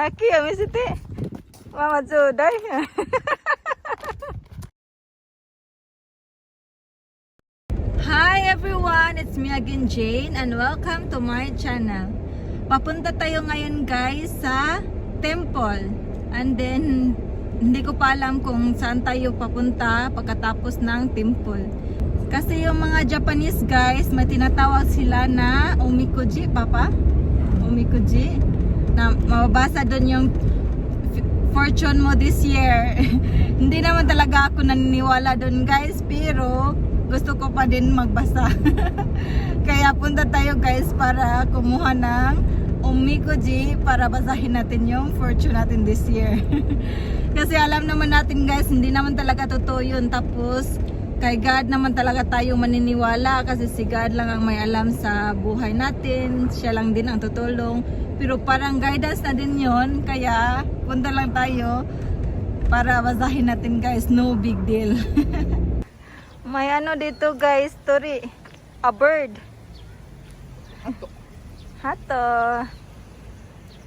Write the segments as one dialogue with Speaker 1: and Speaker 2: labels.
Speaker 1: Aki, amisite. Mama Juday. Hi everyone, it's me again, Jane, and welcome to my channel. Papunta tayo ngayon guys sa temple. And then, hindi ko pa alam kung saan tayo papunta pagkatapos ng temple. Kasi yung mga Japanese guys, may tinatawag sila na omikoji, papa? Omikoji. Na mababasa doon yung fortune mo this year. Hindi naman talaga ako naniniwala doon guys, pero gusto ko pa din magbasa. Kaya punta tayo guys para kumuha ng omikoji para basahin natin yung fortune natin this year. Kasi alam naman natin guys, hindi naman talaga totoo yun. Tapos kay God naman talaga tayo maniniwala kasi si God lang ang may alam sa buhay natin. Siya lang din ang tutulong. Pero parang guidance na din yun. Kaya punta lang tayo para basahin natin guys. No big deal. May ano dito guys, story. A bird. Hato. Hato.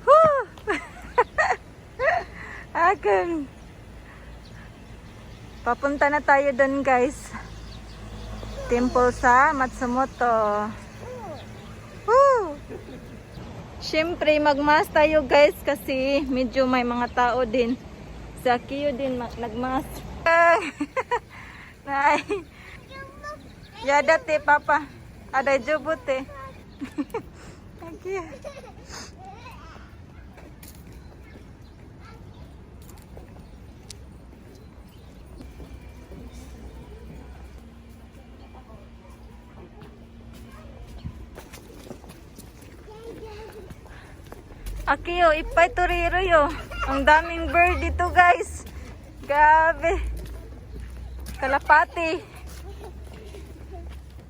Speaker 1: Woo! Akin. Papunta na tayo doon guys. Temple sa Matsumoto. Woo! Siyempre magmas tayo guys kasi medyo may mga tao din. Sa Kiyo din nagmas. Nay. Yadate papa. Ada jubute. Thank you. Akiyo, ipay turiro yo. Ang daming bird dito guys. Grabe. Kalapati.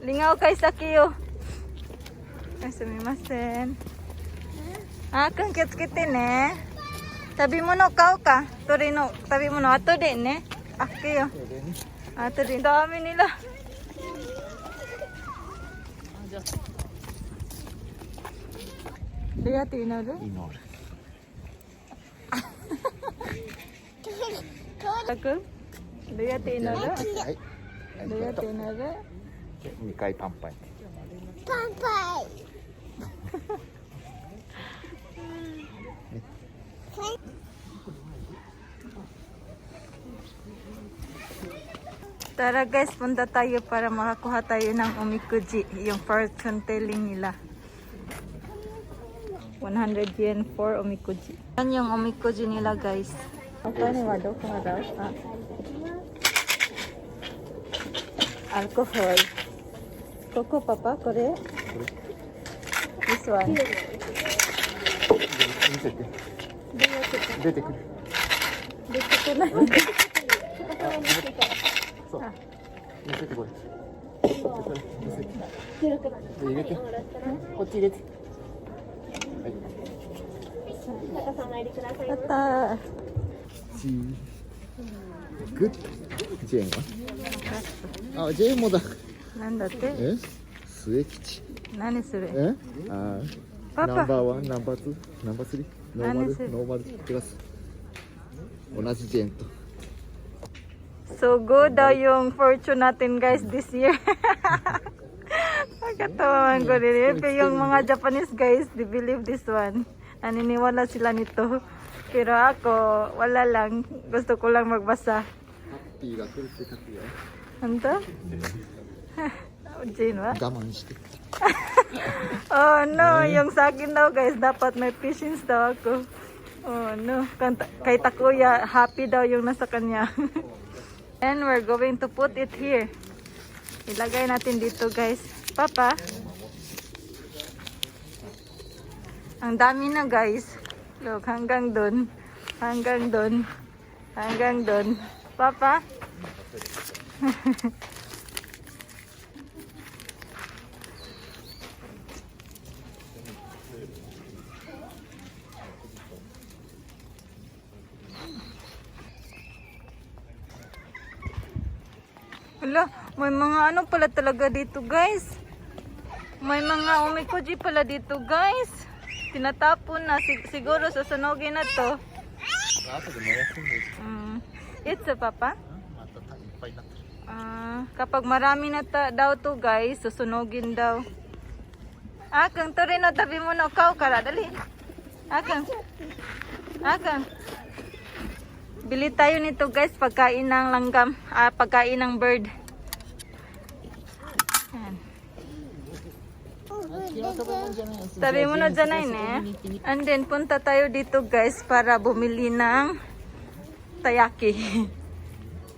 Speaker 1: Lingaw kay Sakiyo. Ay, sumimasen. Kang kit-kitin eh. Tabi mo no, kao ka. Turino, tabi mo no. Ato din eh. Akiyo. Ato din. Dami nila. Lihat ini ada.
Speaker 2: Inor.
Speaker 1: Aku. Lihat ini ada.
Speaker 2: はい。
Speaker 1: Lihat ini ada.
Speaker 2: 2回パンパイ。
Speaker 3: パンパイ。
Speaker 1: Tara guys, punta tayo para makakuha tayo ng omikoji, yung fortune telling nila. 100 yen for omikoji. Yan yung omikoji nila guys. Ito ni Wado, kung daw. Alcohol. Koko papa, kore? This one.
Speaker 2: 見せて。出てくる。
Speaker 1: 出てこない。
Speaker 2: そう。見せてこれ。これ見せて。入れて。こっち入れて。はい。
Speaker 1: Tata.
Speaker 2: グッ。ジェーンは。あ、ジェーンもだ。
Speaker 1: なんだって？
Speaker 2: え？末吉。
Speaker 1: 何それ？
Speaker 2: え？あ
Speaker 1: パパ
Speaker 2: ナンバーワン、ナンバーツー、ナンバースリー、ノーマル、
Speaker 1: 何する
Speaker 2: ノーマルプラス。同じジェーンと。
Speaker 1: So good daw yung fortune natin guys this year. Pagkatawan ko din. Pero yung mga Japanese guys, they believe this one. Naniniwala sila nito. Pero ako, wala lang. Gusto ko lang magbasa.
Speaker 2: ハッピーが来るって書くよ。
Speaker 1: Ano to? Jane, ba?
Speaker 2: 我慢して。
Speaker 1: Oh no, yung sa akin daw guys, dapat may patience daw ako. Oh no, kay Takuya, happy daw yung nasa kanya. And we're going to put it here. Ilagay natin dito guys. Papa. Ang dami na guys. Look, hanggang dun. Hanggang dun. Hanggang dun. Papa. Hala, may mga ano pala talaga dito guys. May mga omikoji pala dito guys. Tinatapon na. Siguro susunogin na to.
Speaker 2: 後で燃やすんです。
Speaker 1: It's papa?
Speaker 2: またいっぱいになってる。
Speaker 1: Kapag marami na daw to guys, susunogin daw. Akang, to rin o, tabi mo na ikaw kara. Dali. Akang. Akang. Bili tayo nito guys, pagkain ng langgam. Pagkain ng bird. Yan. Tabi mo na dyan ay And then punta tayo dito guys para bumili ng tayaki.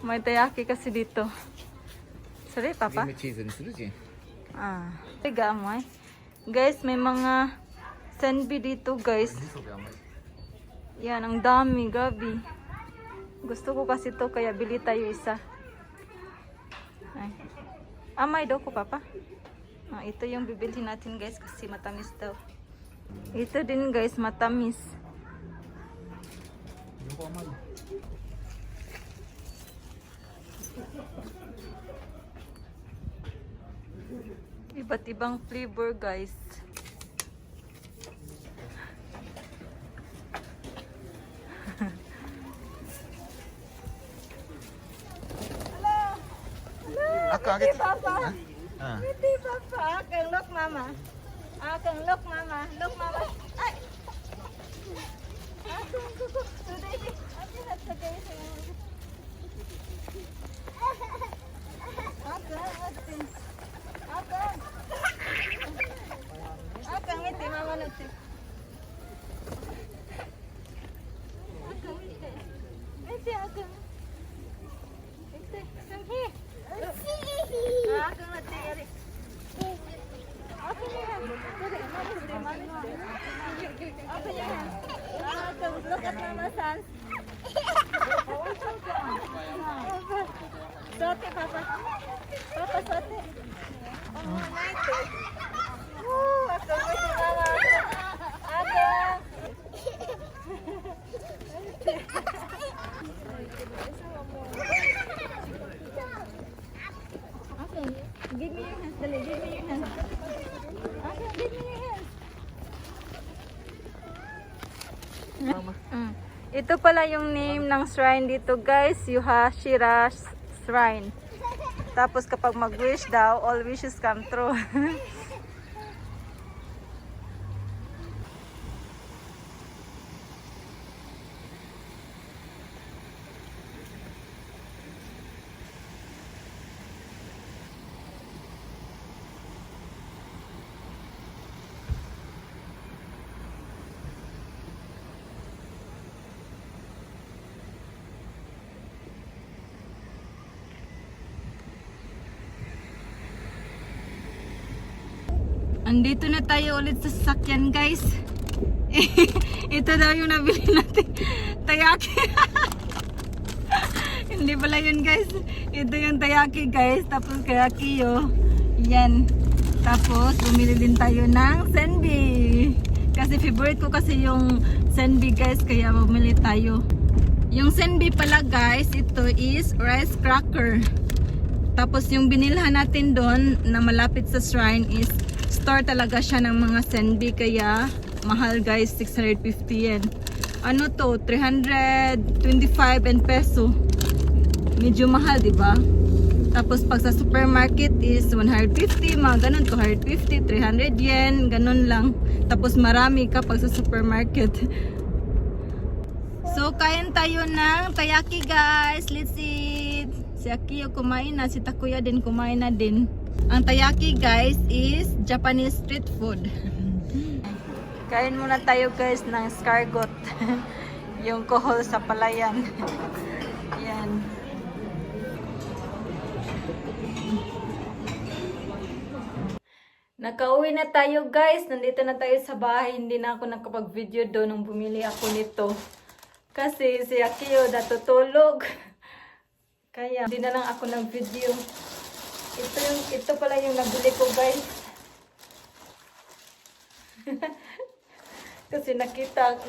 Speaker 1: May tayaki kasi dito. Sorry, papa.
Speaker 2: チーズにするじゃん。
Speaker 1: Tiga mo eh. Guys, may mga senbi dito guys.
Speaker 2: 味噌で甘い。
Speaker 1: Yan, ang dami, gabi. Gusto ko kasi to kaya bili tayo isa. Ay. May daw ko, papa. Ito yung bibilhin natin guys kasi matamis daw. Ito din guys, matamis.
Speaker 2: 両方甘い。
Speaker 1: Iba't ibang flavor guys.
Speaker 2: Ako, agad.
Speaker 1: Papa.
Speaker 2: Ah.
Speaker 1: Hindi, papa. Akang, look, mama. Akang, look, mama. Look, mama. Ay! Akang, kuko. Today, ate, nagsagay sa'yo. Akang, ate. Akang. Akang, iti, mama, nagti. Akang, iti. Iti, akang. Iti, come here. Akang, ati, yari. Akang, yan. Sorry, mama, Akang, yan. Akang, look at mama's hands. Sote, papa. Papa, sote. Oh, nice. Akang, iti, mama. Akang. Okay, give me your hands, dali, give me your hands. Okay, give me your hands. Ito pala yung name ng shrine dito guys, Yuhashira Shrine. Tapos kapag mag-wish daw, all wishes come true. Andito na tayo ulit sa sasakyan guys. Ito daw yung nabili natin. Tayaki. Hindi pala yun guys. Ito yung tayaki guys. Tapos kayakiyo. Yan. Tapos bumili din tayo ng senbi. Kasi favorite ko kasi yung senbi guys. Kaya bumili tayo. Yung senbi pala guys. Ito is rice cracker. Tapos yung binilhan natin doon na malapit sa shrine is store talaga siya ng mga senbi kaya mahal guys, 650 yen. Ano to? 325 peso. Medyo mahal, di ba? Tapos pag sa supermarket is 150, mga ganun, 250, 300 yen, ganun lang. Tapos marami ka pag sa supermarket. So kain tayo ng tayaki guys. Let's eat. Si Akiyo kumain na, si Takuya din kumain na din. Ang tayaki guys is Japanese street food. Kain muna tayo guys ng escargot. Yung kohol sa palayan. Yan. Nakauwi na tayo guys. Nandito na tayo sa bahay. Hindi na ako nakapag-video doon nung bumili ako nito. Kasi si Akiyo natutulog. Kaya hindi na lang ako nag-video. Ito pala yung nabili ko guys. Kasi nakita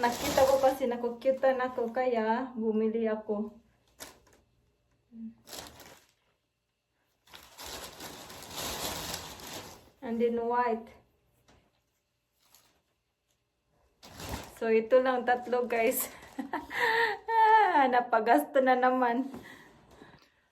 Speaker 1: ko kasi nakukyutan ako kaya bumili ako. And then white. So, ito lang 3 guys. Napagasto na naman.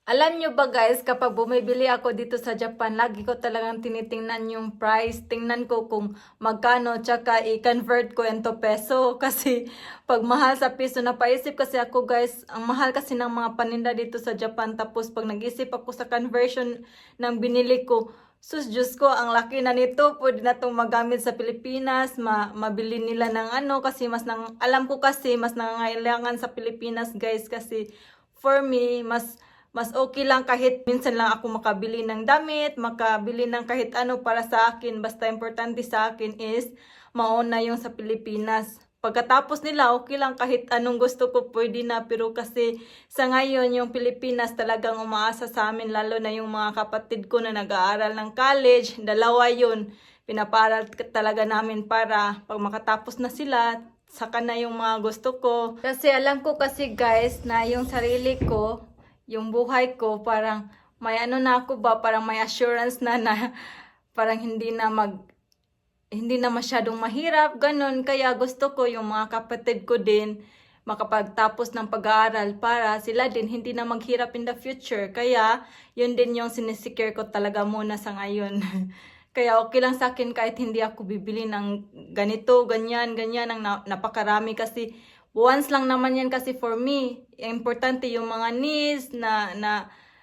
Speaker 1: Alam nyo ba guys, kapag bumibili ako dito sa Japan, lagi ko talagang tinitingnan yung price. Tingnan ko kung magkano, tsaka i-convert ko into peso. Kasi pag mahal sa piso, napaisip kasi ako guys, ang mahal kasi ng mga paninda dito sa Japan. Tapos pag nag-isip ako sa conversion ng binili ko, sus, Diyos ko, ang laki na nito. Pwede na itong magamit sa Pilipinas. Mabili nila ng ano. Kasi alam ko kasi, mas nangangailangan sa Pilipinas guys. Kasi for me, mas okay lang kahit minsan lang ako makabili ng damit, makabili ng kahit ano para sa akin. Basta importante sa akin is mauna yung sa Pilipinas. Pagkatapos nila, okay lang kahit anong gusto ko pwede na. Pero kasi sa ngayon yung Pilipinas talagang umaasa sa amin. Lalo na yung mga kapatid ko na nag-aaral ng college. 2 yun. Pinaparal talaga namin para pag makatapos na sila, saka na yung mga gusto ko. Kasi alam ko kasi guys na yung sarili ko, yung buhay ko, parang may ano na ako ba, parang may assurance na parang hindi na masyadong mahirap, ganun. Kaya gusto ko yung mga kapatid ko din makapagtapos ng pag-aaral para sila din hindi na maghirap in the future. Kaya yun din yung sinisecure ko talaga muna sa ngayon. Kaya okay lang sa akin kahit hindi ako bibili ng ganito, ganyan, ang napakarami kasi once lang naman yan kasi for me. Importante yung mga needs na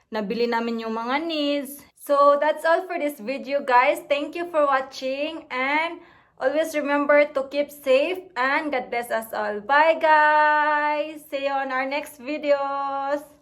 Speaker 1: nabili namin yung mga needs. So that's all for this video guys. Thank you for watching and always remember to keep safe and God bless us all. Bye guys! See you on our next videos!